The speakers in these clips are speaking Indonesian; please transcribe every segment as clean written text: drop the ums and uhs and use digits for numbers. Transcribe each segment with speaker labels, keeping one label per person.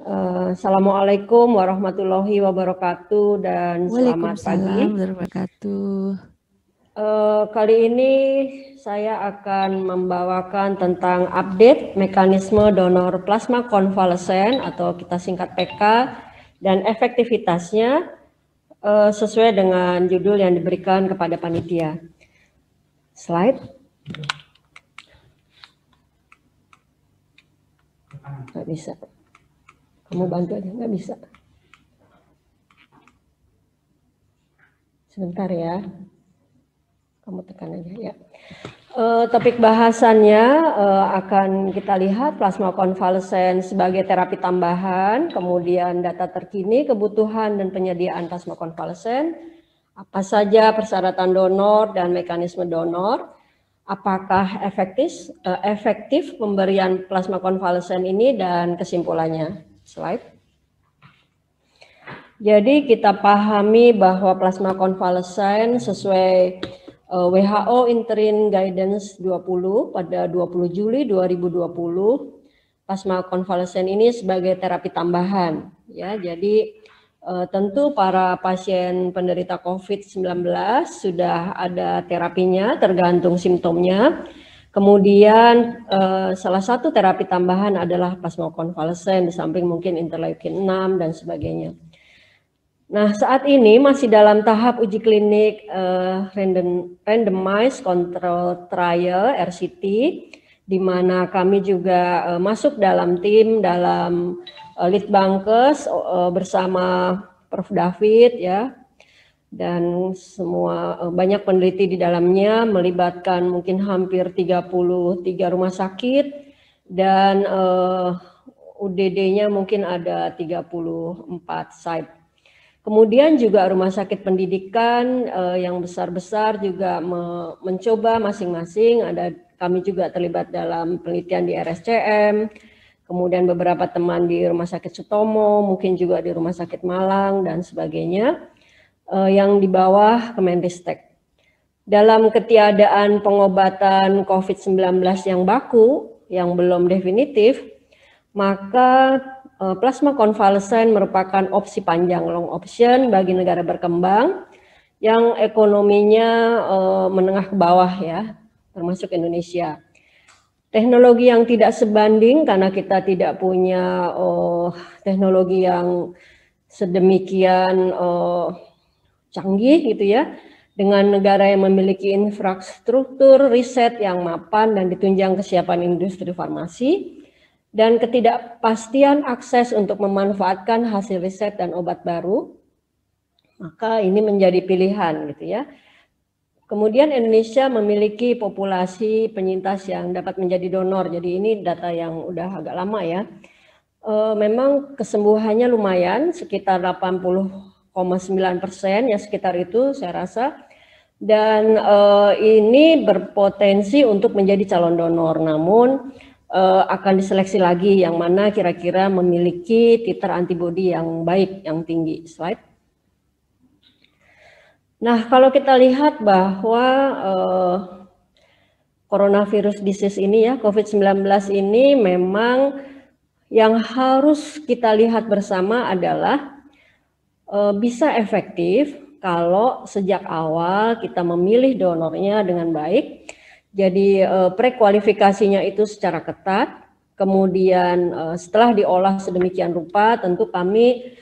Speaker 1: Assalamualaikum warahmatullahi wabarakatuh dan selamat pagi.
Speaker 2: Waalaikumsalam warahmatullahi wabarakatuh.
Speaker 1: Kali ini saya akan membawakan tentang update mekanisme donor plasma konvalesen atau kita singkat PK dan efektivitasnya sesuai dengan judul yang diberikan kepada panitia. Slide. Nggak bisa. Kamu bantu aja, nggak bisa. Sebentar ya. Kamu tekan aja ya. Topik bahasannya akan kita lihat plasma konvalesen sebagai terapi tambahan, kemudian data terkini, kebutuhan dan penyediaan plasma konvalesen, apa saja persyaratan donor dan mekanisme donor, apakah efektif pemberian plasma konvalesen ini dan kesimpulannya. Slide. Jadi kita pahami bahwa plasma konvalesen sesuai WHO Interim Guidance 20 pada 20 Juli 2020, plasma konvalesen ini sebagai terapi tambahan. Ya, jadi tentu para pasien penderita COVID-19 sudah ada terapinya tergantung simptomnya. Kemudian salah satu terapi tambahan adalah plasma konvalesen di samping mungkin interleukin 6 dan sebagainya. Nah, saat ini masih dalam tahap uji klinik randomized control trial RCT, di mana kami juga masuk dalam tim dalam Litbangkes bersama Prof. David ya, dan semua banyak peneliti di dalamnya melibatkan mungkin hampir 33 rumah sakit dan UDD-nya mungkin ada 34 site. Kemudian juga rumah sakit pendidikan yang besar-besar juga mencoba masing-masing. Kami juga terlibat dalam penelitian di RSCM, kemudian beberapa teman di Rumah Sakit Sutomo, mungkin juga di Rumah Sakit Malang dan sebagainya yang di bawah Kemenristek. Dalam ketiadaan pengobatan COVID-19 yang baku, yang belum definitif, maka plasma konvalesen merupakan opsi panjang long option bagi negara berkembang yang ekonominya menengah ke bawah ya, termasuk Indonesia. Teknologi yang tidak sebanding karena kita tidak punya teknologi yang sedemikian canggih gitu ya, dengan negara yang memiliki infrastruktur riset yang mapan dan ditunjang kesiapan industri farmasi, dan ketidakpastian akses untuk memanfaatkan hasil riset dan obat baru, maka ini menjadi pilihan gitu ya. Kemudian Indonesia memiliki populasi penyintas yang dapat menjadi donor, jadi ini data yang udah agak lama ya. Memang kesembuhannya lumayan, sekitar 80,9% ya, sekitar itu saya rasa. Dan ini berpotensi untuk menjadi calon donor, namun akan diseleksi lagi yang mana kira-kira memiliki titer antibodi yang baik, yang tinggi. Slide. Nah, kalau kita lihat bahwa coronavirus disease ini ya, COVID-19 ini memang yang harus kita lihat bersama adalah bisa efektif kalau sejak awal kita memilih donornya dengan baik. Jadi prekualifikasinya itu secara ketat, kemudian setelah diolah sedemikian rupa tentu kami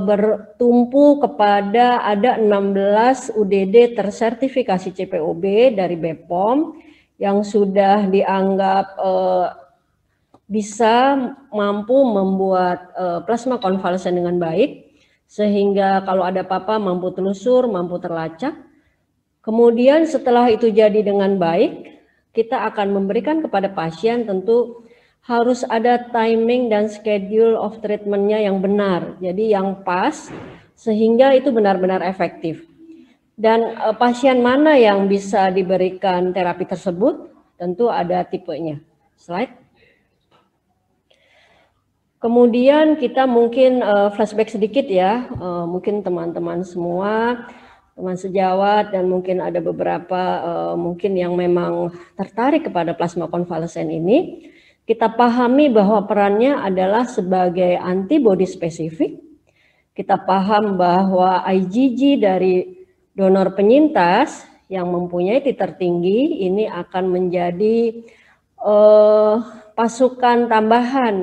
Speaker 1: bertumpu kepada ada 16 UDD tersertifikasi CPOB dari BPOM yang sudah dianggap bisa mampu membuat plasma konvalesen dengan baik, sehingga kalau ada apa-apa mampu telusur, mampu terlacak. Kemudian setelah itu jadi dengan baik, kita akan memberikan kepada pasien tentu harus ada timing dan schedule of treatmentnya yang benar. Jadi yang pas sehingga itu benar-benar efektif. Dan pasien mana yang bisa diberikan terapi tersebut? Tentu ada tipenya. Slide. Kemudian kita mungkin flashback sedikit ya, mungkin teman-teman semua, teman sejawat dan mungkin ada beberapa mungkin yang memang tertarik kepada plasma konvalesen ini. Kita pahami bahwa perannya adalah sebagai antibodi spesifik. Kita paham bahwa IgG dari donor penyintas yang mempunyai titer tinggi ini akan menjadi pasukan tambahan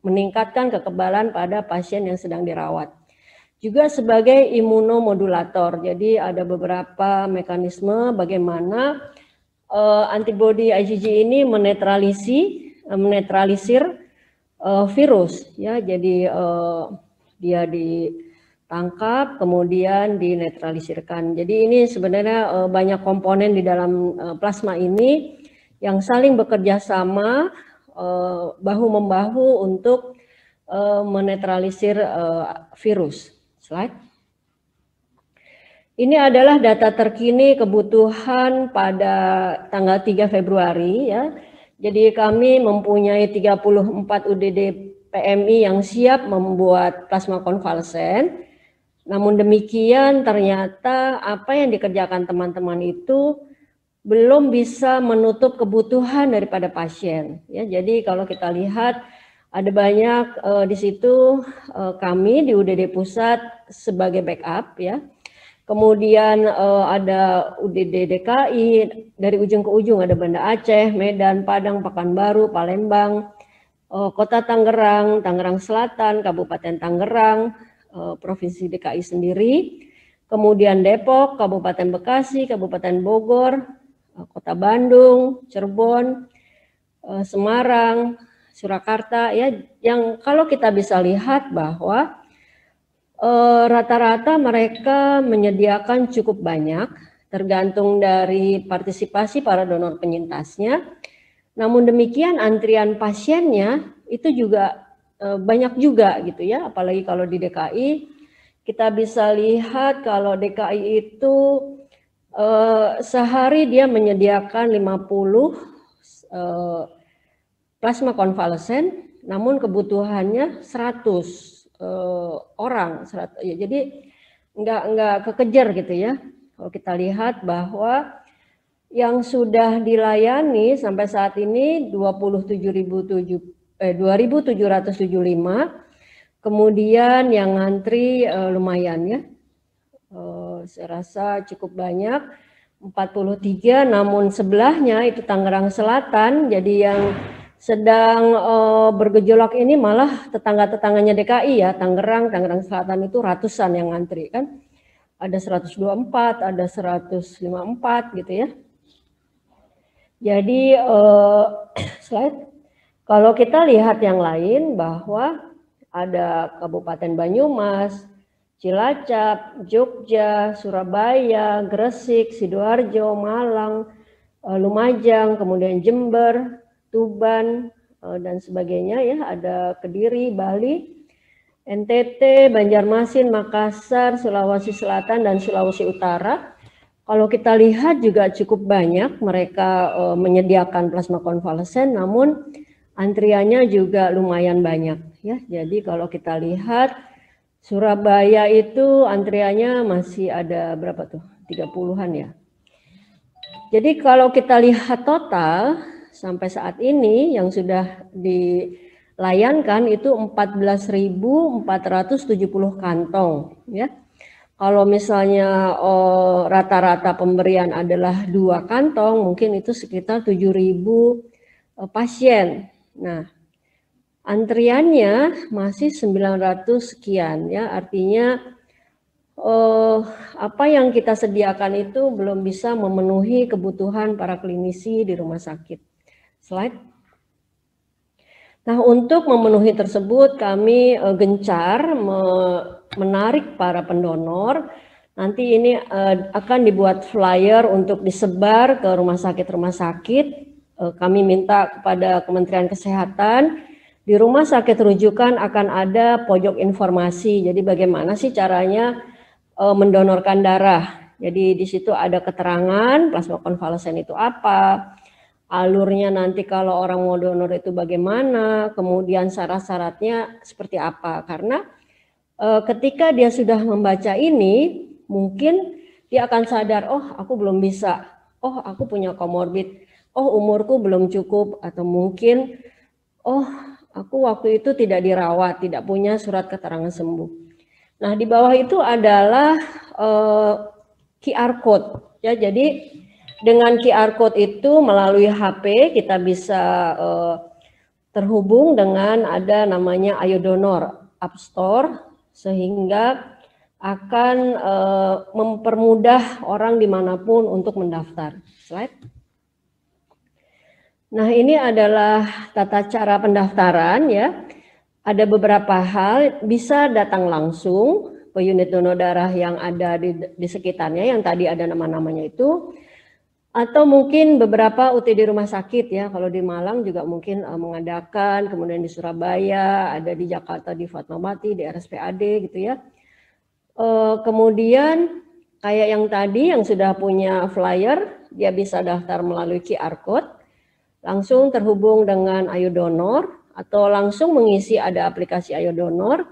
Speaker 1: meningkatkan kekebalan pada pasien yang sedang dirawat. Juga sebagai imunomodulator. Jadi ada beberapa mekanisme bagaimana antibodi IgG ini menetralisir virus, ya. Jadi dia ditangkap kemudian dinetralisirkan. Jadi ini sebenarnya banyak komponen di dalam plasma ini yang saling bekerja sama bahu membahu untuk menetralisir virus. Slide. Ini adalah data terkini kebutuhan pada tanggal 3 Februari ya. Jadi kami mempunyai 34 UDD PMI yang siap membuat plasma konvalesen. Namun demikian ternyata apa yang dikerjakan teman-teman itu belum bisa menutup kebutuhan daripada pasien ya. Jadi kalau kita lihat ada banyak di situ kami di UDD pusat sebagai backup ya. Kemudian ada UDD DKI, dari ujung ke ujung ada Banda Aceh, Medan, Padang, Pekanbaru, Palembang, Kota Tangerang, Tangerang Selatan, Kabupaten Tangerang, Provinsi DKI sendiri, kemudian Depok, Kabupaten Bekasi, Kabupaten Bogor, Kota Bandung, Cirebon, Semarang, Surakarta, ya, yang kalau kita bisa lihat bahwa rata-rata mereka menyediakan cukup banyak, tergantung dari partisipasi para donor penyintasnya. Namun demikian antrian pasiennya itu juga banyak juga gitu ya, apalagi kalau di DKI. Kita bisa lihat kalau DKI itu sehari dia menyediakan 50 plasma konvalesen, namun kebutuhannya 100 orang, ya, jadi nggak kekejar gitu ya. Kalau kita lihat bahwa yang sudah dilayani sampai saat ini 27.775, kemudian yang ngantri lumayan ya, saya rasa cukup banyak 43, namun sebelahnya itu Tangerang Selatan, jadi yang sedang bergejolak ini malah tetangga-tetangganya DKI ya, Tangerang Selatan itu ratusan yang ngantri kan, ada 124, ada 154 gitu ya. Jadi slide, kalau kita lihat yang lain bahwa ada Kabupaten Banyumas, Cilacap, Jogja, Surabaya, Gresik, Sidoarjo, Malang, Lumajang, kemudian Jember, Tuban, dan sebagainya ya, ada Kediri, Bali, NTT, Banjarmasin, Makassar, Sulawesi Selatan, dan Sulawesi Utara. Kalau kita lihat juga cukup banyak mereka menyediakan plasma konvalesen, namun antriannya juga lumayan banyak ya. Jadi kalau kita lihat Surabaya itu antriannya masih ada berapa tuh? 30-an ya. Jadi kalau kita lihat total sampai saat ini yang sudah dilayankan itu 14.470 kantong ya. Kalau misalnya rata-rata pemberian adalah 2 kantong, mungkin itu sekitar 7.000 pasien. Nah, antriannya masih 900 sekian ya, artinya apa yang kita sediakan itu belum bisa memenuhi kebutuhan para klinisi di rumah sakit. Slide. Nah, untuk memenuhi tersebut kami gencar menarik para pendonor. Nanti ini akan dibuat flyer untuk disebar ke rumah sakit. Kami minta kepada Kementerian Kesehatan, di rumah sakit rujukan akan ada pojok informasi. Jadi bagaimana sih caranya mendonorkan darah. Jadi di situ ada keterangan plasma konvalesen itu apa, alurnya nanti kalau orang mau donor itu bagaimana, kemudian syarat-syaratnya seperti apa. Karena ketika dia sudah membaca ini, mungkin dia akan sadar, oh aku belum bisa, oh aku punya komorbid, oh umurku belum cukup, atau mungkin oh aku waktu itu tidak dirawat, tidak punya surat keterangan sembuh. Nah di bawah itu adalah QR code ya, jadi dengan QR code itu melalui HP kita bisa terhubung dengan ada namanya Ayo Donor App Store, sehingga akan mempermudah orang dimanapun untuk mendaftar. Slide. Nah ini adalah tata cara pendaftaran ya. Ada beberapa hal, bisa datang langsung ke unit donor darah yang ada di sekitarnya, yang tadi ada nama-namanya itu, atau mungkin beberapa UTD rumah sakit ya. Kalau di Malang juga mungkin mengadakan, kemudian di Surabaya, ada di Jakarta di Fatmawati, di RSPAD gitu ya. Kemudian kayak yang tadi yang sudah punya flyer, dia bisa daftar melalui QR code, langsung terhubung dengan Ayo Donor, atau langsung mengisi ada aplikasi Ayo Donor,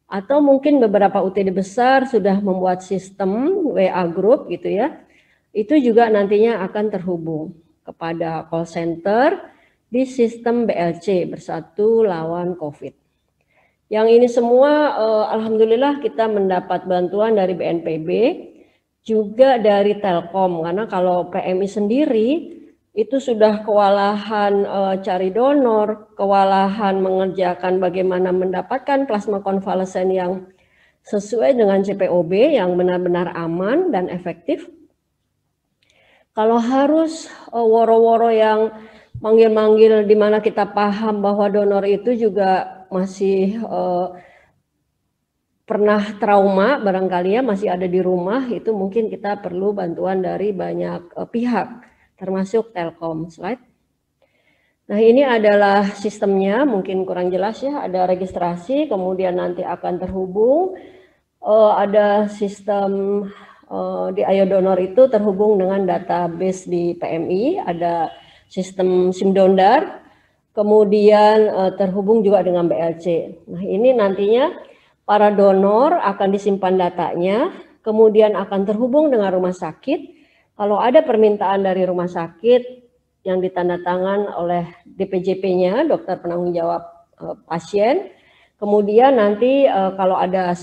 Speaker 1: atau mungkin beberapa UTD besar sudah membuat sistem WA group gitu ya. Itu juga nantinya akan terhubung kepada call center di sistem BLC, Bersatu Lawan COVID. Yang ini semua alhamdulillah kita mendapat bantuan dari BNPB, juga dari Telkom, karena kalau PMI sendiri itu sudah kewalahan cari donor, kewalahan mengerjakan bagaimana mendapatkan plasma konvalesen yang sesuai dengan CPOB yang benar-benar aman dan efektif. Kalau harus woro-woro yang manggil-manggil di mana kita paham bahwa donor itu juga masih pernah trauma barangkali ya, masih ada di rumah, itu mungkin kita perlu bantuan dari banyak pihak, termasuk Telkom. Slide. Nah ini adalah sistemnya, mungkin kurang jelas ya, ada registrasi, kemudian nanti akan terhubung, ada sistem di Ayo Donor itu terhubung dengan database di PMI, ada sistem SIMDONDAR, kemudian terhubung juga dengan BLC. Nah ini nantinya para donor akan disimpan datanya, kemudian akan terhubung dengan rumah sakit. Kalau ada permintaan dari rumah sakit yang ditandatangan oleh DPJP-nya, dokter penanggung jawab pasien, kemudian nanti kalau ada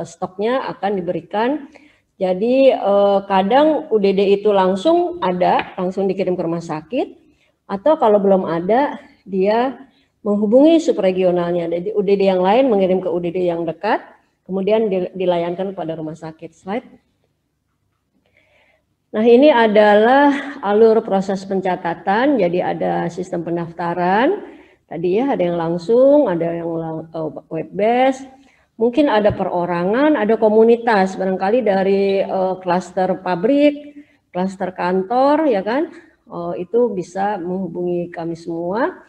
Speaker 1: stoknya akan diberikan. Jadi kadang UDD itu langsung ada, langsung dikirim ke rumah sakit, atau kalau belum ada dia menghubungi subregionalnya. Jadi UDD yang lain mengirim ke UDD yang dekat, kemudian dilayankan pada rumah sakit. Slide. Nah ini adalah alur proses pencatatan, jadi ada sistem pendaftaran, tadi ya ada yang langsung, ada yang web based, mungkin ada perorangan, ada komunitas, barangkali dari klaster pabrik, klaster kantor ya kan, itu bisa menghubungi kami semua,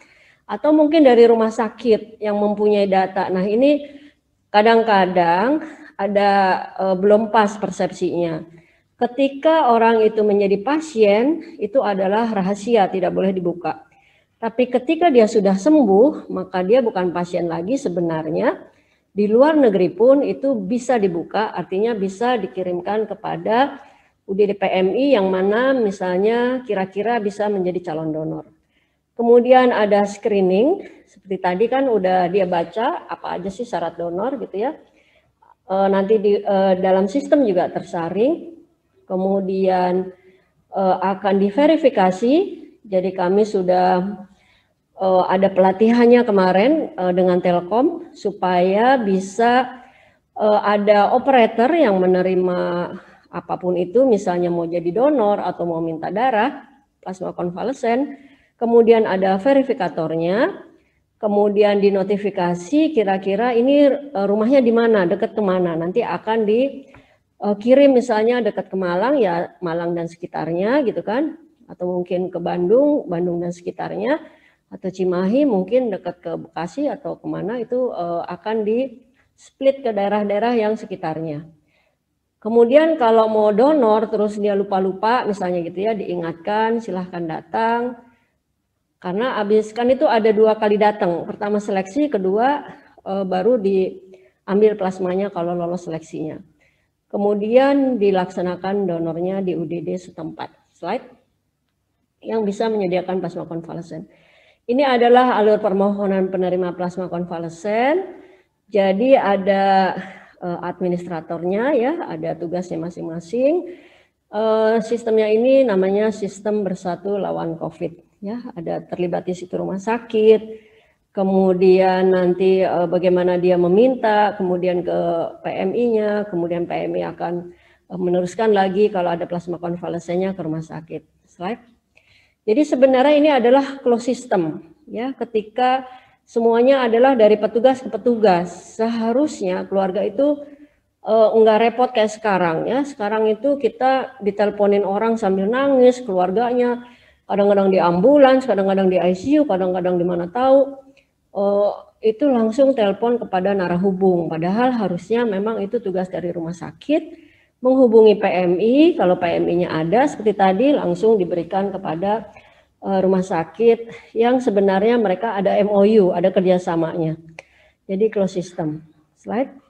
Speaker 1: atau mungkin dari rumah sakit yang mempunyai data. Nah ini kadang-kadang ada belum pas persepsinya. Ketika orang itu menjadi pasien, itu adalah rahasia, tidak boleh dibuka. Tapi ketika dia sudah sembuh, maka dia bukan pasien lagi sebenarnya. Di luar negeri pun itu bisa dibuka, artinya bisa dikirimkan kepada UDD PMI yang mana misalnya kira-kira bisa menjadi calon donor. Kemudian ada screening, seperti tadi kan udah dia baca apa aja sih syarat donor gitu ya. Nanti di dalam sistem juga tersaring. Kemudian akan diverifikasi, jadi kami sudah ada pelatihannya kemarin dengan Telkom supaya bisa ada operator yang menerima apapun itu, misalnya mau jadi donor atau mau minta darah, plasma konvalesen, kemudian ada verifikatornya, kemudian dinotifikasi kira-kira ini rumahnya di mana, dekat kemana, nanti akan kirim misalnya dekat ke Malang ya Malang dan sekitarnya gitu kan, atau mungkin ke Bandung, Bandung dan sekitarnya, atau Cimahi mungkin dekat ke Bekasi atau kemana, itu akan di split ke daerah-daerah yang sekitarnya. Kemudian kalau mau donor terus dia lupa-lupa misalnya gitu ya, diingatkan silahkan datang, karena habis kan itu ada 2 kali datang, pertama seleksi, kedua baru diambil plasmanya kalau lolos seleksinya. Kemudian dilaksanakan donornya di UDD setempat. Slide. yang bisa menyediakan plasma konvalesen. Ini adalah alur permohonan penerima plasma konvalesen. Jadi ada administratornya ya, ada tugasnya masing-masing. Sistemnya ini namanya sistem bersatu lawan COVID ya, ada terlibat di situ rumah sakit, kemudian nanti bagaimana dia meminta, kemudian ke PMI-nya, kemudian PMI akan meneruskan lagi kalau ada plasma konvalesennya ke rumah sakit. Slide. Jadi sebenarnya ini adalah closed system ya, ketika semuanya adalah dari petugas ke petugas. Seharusnya keluarga itu enggak repot kayak sekarang ya. Sekarang itu kita diteleponin orang sambil nangis, keluarganya kadang-kadang di ambulans, kadang-kadang di ICU, kadang-kadang di mana tahu. Itu langsung telepon kepada narahubung. Padahal harusnya memang itu tugas dari rumah sakit menghubungi PMI. Kalau PMI-nya ada seperti tadi langsung diberikan kepada rumah sakit yang sebenarnya mereka ada MOU, ada kerjasamanya. Jadi closed system. Slide.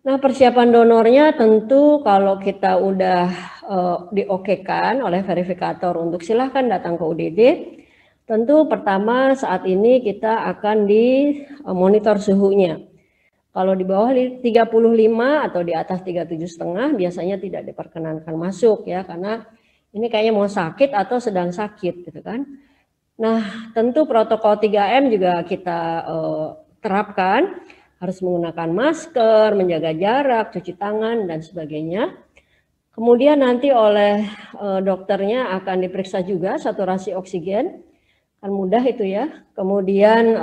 Speaker 1: Nah, persiapan donornya tentu kalau kita udah diokekan oleh verifikator untuk silahkan datang ke UDD, tentu pertama saat ini kita akan dimonitor suhunya. Kalau di bawah 35 atau di atas 37,5 biasanya tidak diperkenankan masuk ya, karena ini kayaknya mau sakit atau sedang sakit gitu kan. Nah, tentu protokol 3M juga kita terapkan. Harus menggunakan masker, menjaga jarak, cuci tangan, dan sebagainya. Kemudian nanti oleh dokternya akan diperiksa juga saturasi oksigen, kan mudah itu ya. Kemudian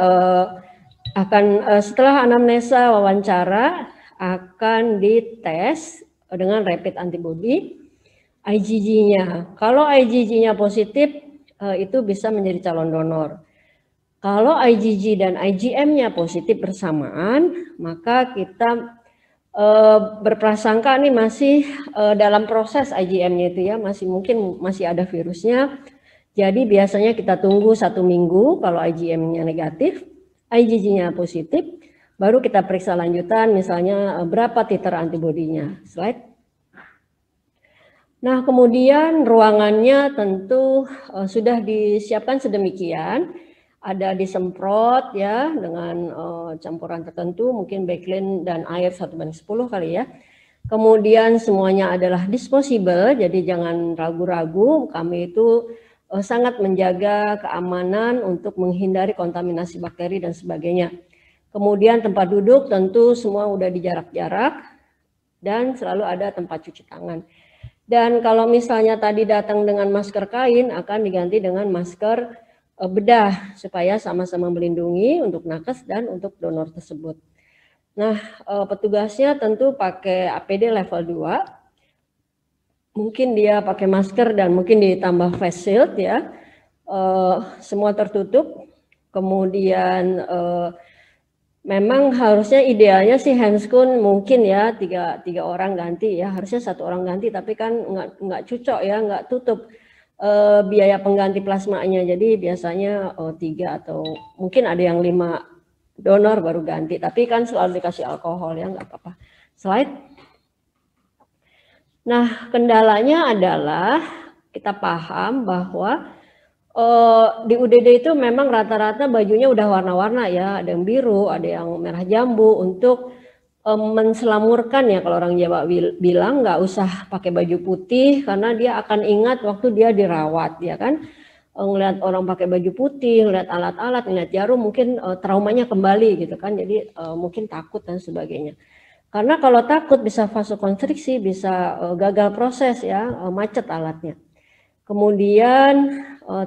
Speaker 1: setelah anamnesa wawancara akan dites dengan rapid antibody, IgG-nya. Kalau IgG-nya positif, itu bisa menjadi calon donor. Kalau IgG dan IgM-nya positif bersamaan, maka kita berprasangka nih masih dalam proses IgM-nya itu ya, mungkin masih ada virusnya. Jadi biasanya kita tunggu 1 minggu kalau IgM-nya negatif, IgG-nya positif, baru kita periksa lanjutan misalnya berapa titer antibodinya. Slide. Nah, kemudian ruangannya tentu sudah disiapkan sedemikian. Ada disemprot ya dengan campuran tertentu, mungkin backline dan air 1:10 kali ya. Kemudian semuanya adalah disposable, jadi jangan ragu-ragu. Kami itu sangat menjaga keamanan untuk menghindari kontaminasi bakteri dan sebagainya. Kemudian tempat duduk tentu semua udah di jarak-jarak dan selalu ada tempat cuci tangan. Dan kalau misalnya tadi datang dengan masker kain akan diganti dengan masker bedah supaya sama-sama melindungi untuk nakes dan untuk donor tersebut. Nah, petugasnya tentu pakai APD level 2. Mungkin dia pakai masker dan mungkin ditambah face shield ya. Semua tertutup. Kemudian memang harusnya idealnya sih handscoon mungkin ya tiga orang ganti ya. Harusnya 1 orang ganti, tapi kan nggak cocok ya, nggak tutup biaya pengganti plasmanya. Jadi biasanya 3 atau mungkin ada yang 5 donor baru ganti, tapi kan selalu dikasih alkohol ya, nggak apa-apa. Slide. Nah, kendalanya adalah kita paham bahwa di UDD itu memang rata-rata bajunya udah warna-warna ya, ada yang biru, ada yang merah jambu untuk menselamurkan ya, kalau orang Jawa bilang nggak usah pakai baju putih karena dia akan ingat waktu dia dirawat ya kan, ngelihat orang pakai baju putih, ngelihat alat-alat, ngelihat jarum, mungkin traumanya kembali gitu kan, jadi mungkin takut dan sebagainya. Karena kalau takut bisa vasokonstriksi, bisa gagal proses ya, macet alatnya. Kemudian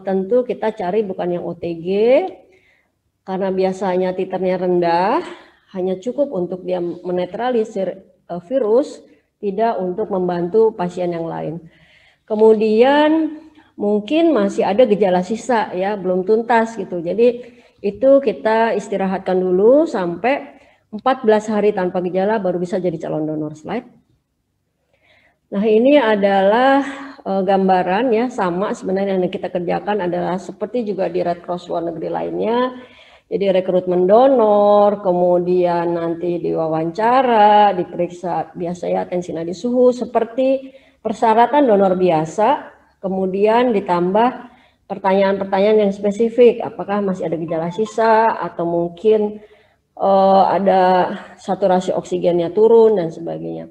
Speaker 1: tentu kita cari bukan yang OTG karena biasanya titernya rendah. Hanya cukup untuk dia menetralisir virus, tidak untuk membantu pasien yang lain. Kemudian mungkin masih ada gejala sisa ya, belum tuntas gitu. Jadi itu kita istirahatkan dulu sampai 14 hari tanpa gejala baru bisa jadi calon donor. Slide. Nah, ini adalah gambaran ya, sama sebenarnya yang kita kerjakan adalah seperti juga di Red Cross luar negeri lainnya. Jadi rekrutmen donor, kemudian nanti diwawancara, diperiksa biasanya tensi nadi suhu seperti persyaratan donor biasa. Kemudian ditambah pertanyaan-pertanyaan yang spesifik, apakah masih ada gejala sisa atau mungkin ada saturasi oksigennya turun dan sebagainya.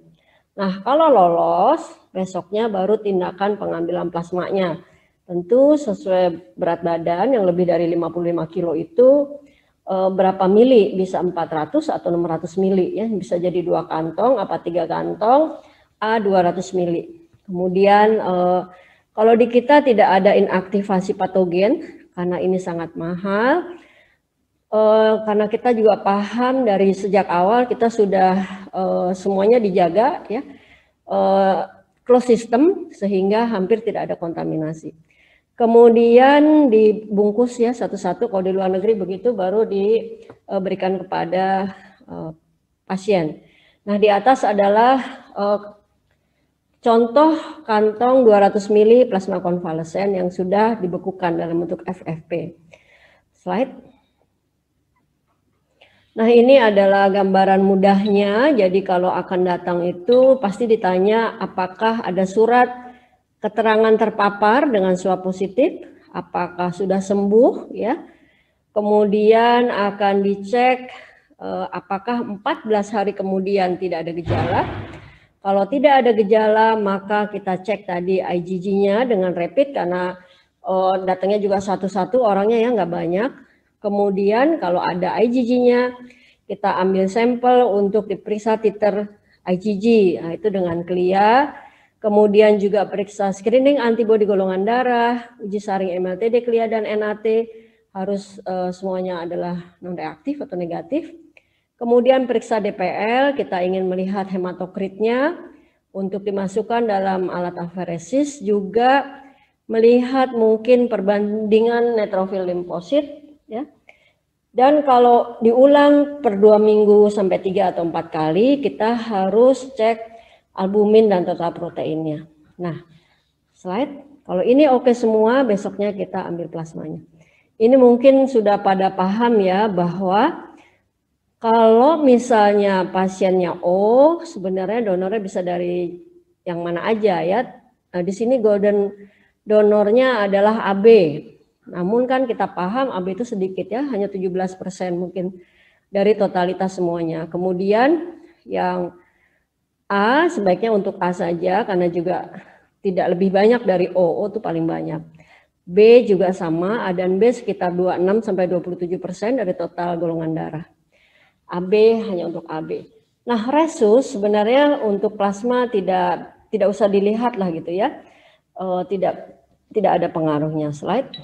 Speaker 1: Nah, kalau lolos, besoknya baru tindakan pengambilan plasmanya. Tentu sesuai berat badan yang lebih dari 55 kilo itu berapa mili, bisa 400 atau 600 mili ya, bisa jadi 2 kantong apa 3 kantong A 200 mili. Kemudian kalau di kita tidak ada inaktivasi patogen karena ini sangat mahal. Karena kita juga paham dari sejak awal kita sudah semuanya dijaga ya, closed system sehingga hampir tidak ada kontaminasi. Kemudian dibungkus ya satu-satu, kalau di luar negeri begitu baru diberikan kepada pasien. Nah, di atas adalah contoh kantong 200 mili plasma konvalesen yang sudah dibekukan dalam bentuk FFP. Slide. Nah, ini adalah gambaran mudahnya. Jadi kalau akan datang itu pasti ditanya apakah ada surat keterangan terpapar dengan swab positif, apakah sudah sembuh ya. Kemudian akan dicek apakah 14 hari kemudian tidak ada gejala. Kalau tidak ada gejala maka kita cek tadi IgG-nya dengan rapid karena datangnya juga satu-satu orangnya ya, nggak banyak. Kemudian kalau ada IgG-nya kita ambil sampel untuk diperiksa titer IgG, nah, itu dengan CLIA. Kemudian juga periksa screening antibodi golongan darah, uji saring MLTD, CLIA dan NAT harus semuanya adalah non reaktif atau negatif. Kemudian periksa DPL, kita ingin melihat hematokritnya untuk dimasukkan dalam alat aferesis, juga melihat mungkin perbandingan neutrofil limfosit ya. Dan kalau diulang per 2 minggu sampai 3 atau 4 kali kita harus cek albumin dan total proteinnya. Nah, slide. Kalau ini oke semua, besoknya kita ambil plasmanya. Ini mungkin sudah pada paham ya bahwa kalau misalnya pasiennya O, sebenarnya donornya bisa dari yang mana aja ya. Nah, di sini golden donornya adalah AB. Namun kan kita paham AB itu sedikit ya, hanya 17% mungkin dari totalitas semuanya. Kemudian yang A sebaiknya untuk A saja karena juga tidak lebih banyak dari O itu paling banyak. B juga sama, A dan B sekitar 26 sampai 27% dari total golongan darah. AB hanya untuk AB. Nah, resus sebenarnya untuk plasma tidak usah dilihat lah gitu ya. Tidak ada pengaruhnya. Slide.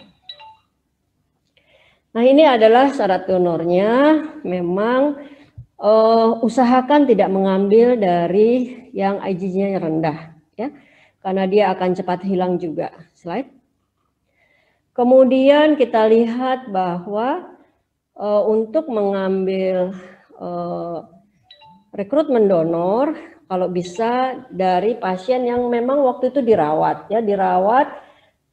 Speaker 1: Nah, ini adalah syarat donornya. Memang usahakan tidak mengambil dari yang IgG-nya rendah ya, karena dia akan cepat hilang juga. Slide. Kemudian kita lihat bahwa untuk mengambil rekrutmen donor kalau bisa dari pasien yang memang waktu itu dirawat ya, dirawat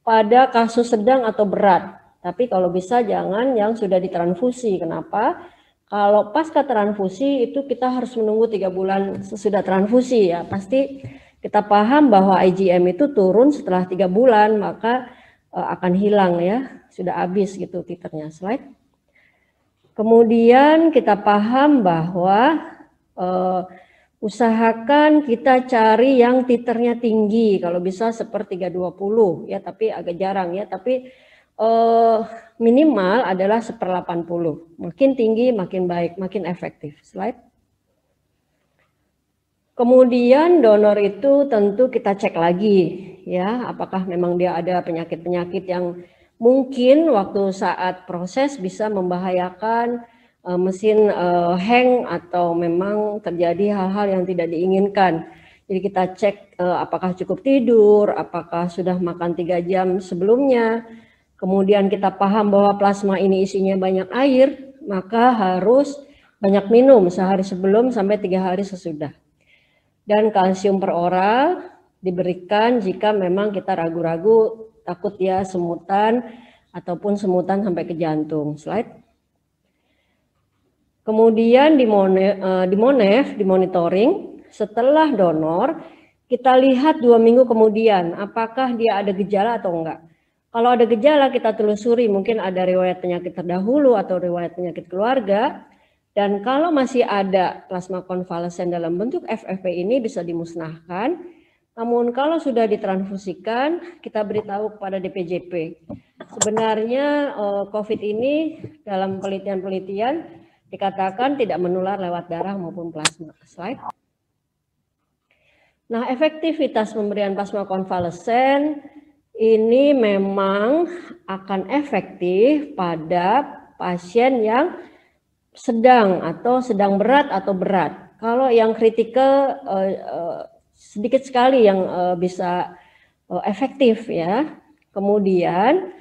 Speaker 1: pada kasus sedang atau berat. Tapi kalau bisa jangan yang sudah ditransfusi. Kenapa? Kalau pasca transfusi itu kita harus menunggu 3 bulan sesudah transfusi ya. Pasti kita paham bahwa IgM itu turun setelah 3 bulan, maka akan hilang ya, sudah habis gitu titernya. Slide. Kemudian kita paham bahwa usahakan kita cari yang titernya tinggi, kalau bisa seper 320 ya, tapi agak jarang ya, tapi minimal adalah seper 80. Makin tinggi makin baik, makin efektif. Slide. Kemudian donor itu tentu kita cek lagi ya, apakah memang dia ada penyakit-penyakit yang mungkin waktu saat proses bisa membahayakan mesin hang atau memang terjadi hal-hal yang tidak diinginkan. Jadi kita cek apakah cukup tidur, apakah sudah makan 3 jam sebelumnya. Kemudian kita paham bahwa plasma ini isinya banyak air, maka harus banyak minum sehari sebelum sampai 3 hari sesudah. Dan kalsium per oral diberikan jika memang kita ragu-ragu takut ya semutan ataupun semutan sampai ke jantung. Slide. Kemudian di monitoring setelah donor kita lihat 2 minggu kemudian, apakah dia ada gejala atau enggak. Kalau ada gejala, kita telusuri, mungkin ada riwayat penyakit terdahulu atau riwayat penyakit keluarga. Dan kalau masih ada plasma konvalesen dalam bentuk FFP ini bisa dimusnahkan. Namun kalau sudah ditransfusikan, kita beritahu kepada DPJP. Sebenarnya COVID ini dalam penelitian-penelitian dikatakan tidak menular lewat darah maupun plasma. Slide. Nah, efektivitas pemberian plasma konvalesen ini memang akan efektif pada pasien yang sedang atau sedang berat atau berat. Kalau yang kritikal sedikit sekali yang bisa efektif ya. Kemudian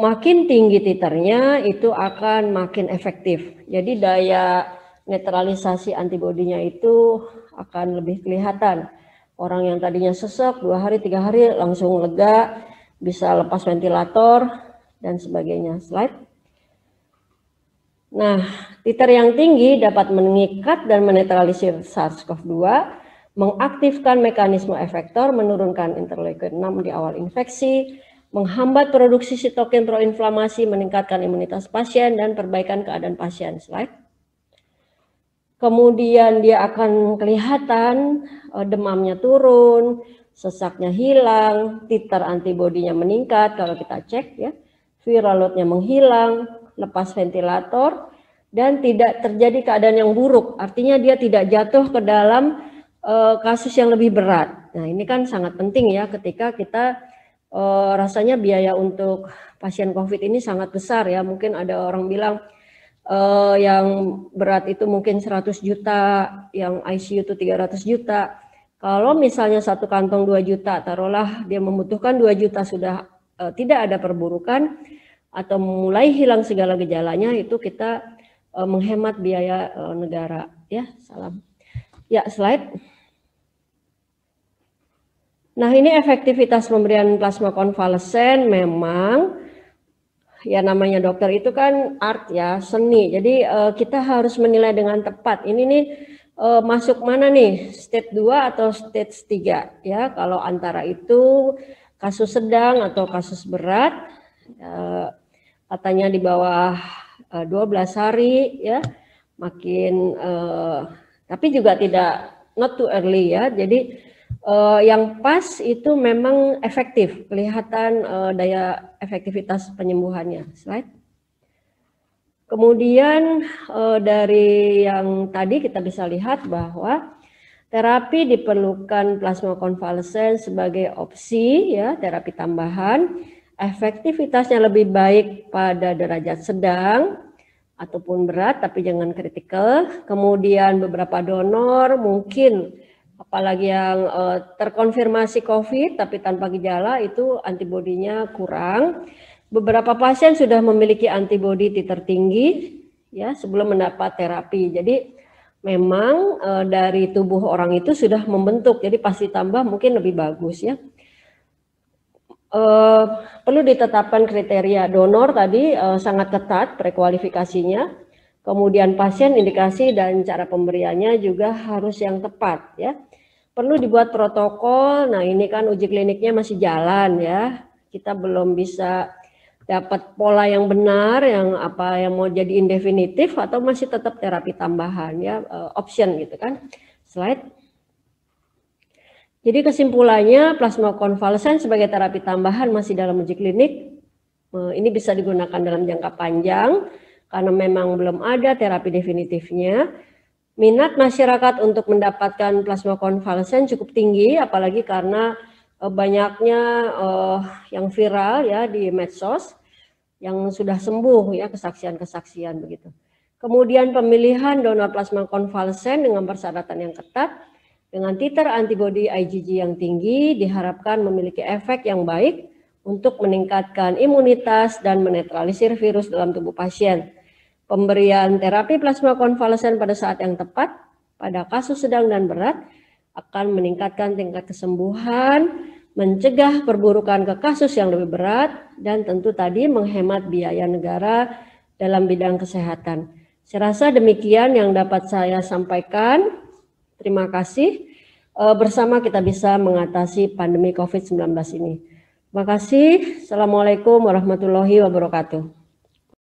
Speaker 1: makin tinggi titernya itu akan makin efektif. Jadi daya netralisasi antibodinya itu akan lebih kelihatan. Orang yang tadinya sesek 2 hari, 3 hari langsung lega, bisa lepas ventilator dan sebagainya. Slide. Nah, titer yang tinggi dapat mengikat dan menetralisir SARS-CoV-2, mengaktifkan mekanisme efektor, menurunkan interleukin 6 di awal infeksi, menghambat produksi sitokin proinflamasi, meningkatkan imunitas pasien, dan perbaikan keadaan pasien. Slide. Kemudian dia akan kelihatan demamnya turun, sesaknya hilang, titer antibodinya meningkat kalau kita cek ya, viral loadnya menghilang, lepas ventilator, dan tidak terjadi keadaan yang buruk. Artinya dia tidak jatuh ke dalam kasus yang lebih berat. Nah ini kan sangat penting ya ketika kita rasanya biaya untuk pasien COVID ini sangat besar ya. Mungkin ada orang bilang yang berat itu mungkin 100 juta, yang ICU itu 300 juta. Kalau misalnya satu kantong 2 juta, taruhlah dia membutuhkan 2 juta sudah tidak ada perburukan atau mulai hilang segala gejalanya, itu kita menghemat biaya negara. Ya, salam. Ya, slide. Nah, ini efektivitas pemberian plasma konvalesen memang ya namanya dokter itu kan art ya, seni. Jadi kita harus menilai dengan tepat. Ini nih masuk mana nih? Stage 2 atau stage 3 ya. Kalau antara itu kasus sedang atau kasus berat katanya di bawah 12 hari ya. Makin tapi juga tidak not too early ya. Jadi yang pas itu memang efektif, kelihatan daya efektivitas penyembuhannya. Slide. Kemudian dari yang tadi kita bisa lihat bahwa terapi diperlukan plasma konvalesen sebagai opsi ya, terapi tambahan. Efektivitasnya lebih baik pada derajat sedang ataupun berat, tapi jangan kritikal. Kemudian beberapa donor mungkin apalagi yang terkonfirmasi COVID tapi tanpa gejala itu antibodinya kurang. Beberapa pasien sudah memiliki antibodi titer tinggi ya sebelum mendapat terapi. Jadi memang dari tubuh orang itu sudah membentuk, jadi pasti tambah mungkin lebih bagus ya. Perlu ditetapkan kriteria donor tadi sangat ketat prekualifikasinya. Kemudian pasien, indikasi, dan cara pemberiannya juga harus yang tepat ya. Perlu dibuat protokol. Nah ini kan uji kliniknya masih jalan ya. Kita belum bisa dapat pola yang benar, yang apa yang mau jadi definitif atau masih tetap terapi tambahan ya, option gitu kan. Slide. Jadi kesimpulannya plasma konvalesen sebagai terapi tambahan masih dalam uji klinik. Ini bisa digunakan dalam jangka panjang. Karena memang belum ada terapi definitifnya. Minat masyarakat untuk mendapatkan plasma konvalesen cukup tinggi, apalagi karena banyaknya yang viral ya di medsos, yang sudah sembuh ya, kesaksian-kesaksian begitu. Kemudian pemilihan donor plasma konvalesen dengan persyaratan yang ketat, dengan titer antibodi IgG yang tinggi, diharapkan memiliki efek yang baik untuk meningkatkan imunitas dan menetralisir virus dalam tubuh pasien. Pemberian terapi plasma konvalesen pada saat yang tepat pada kasus sedang dan berat akan meningkatkan tingkat kesembuhan, mencegah perburukan ke kasus yang lebih berat, dan tentu tadi menghemat biaya negara dalam bidang kesehatan. Saya rasa demikian yang dapat saya sampaikan. Terima kasih. bersama kita bisa mengatasi pandemi COVID-19 ini. Terima kasih. Assalamualaikum warahmatullahi wabarakatuh.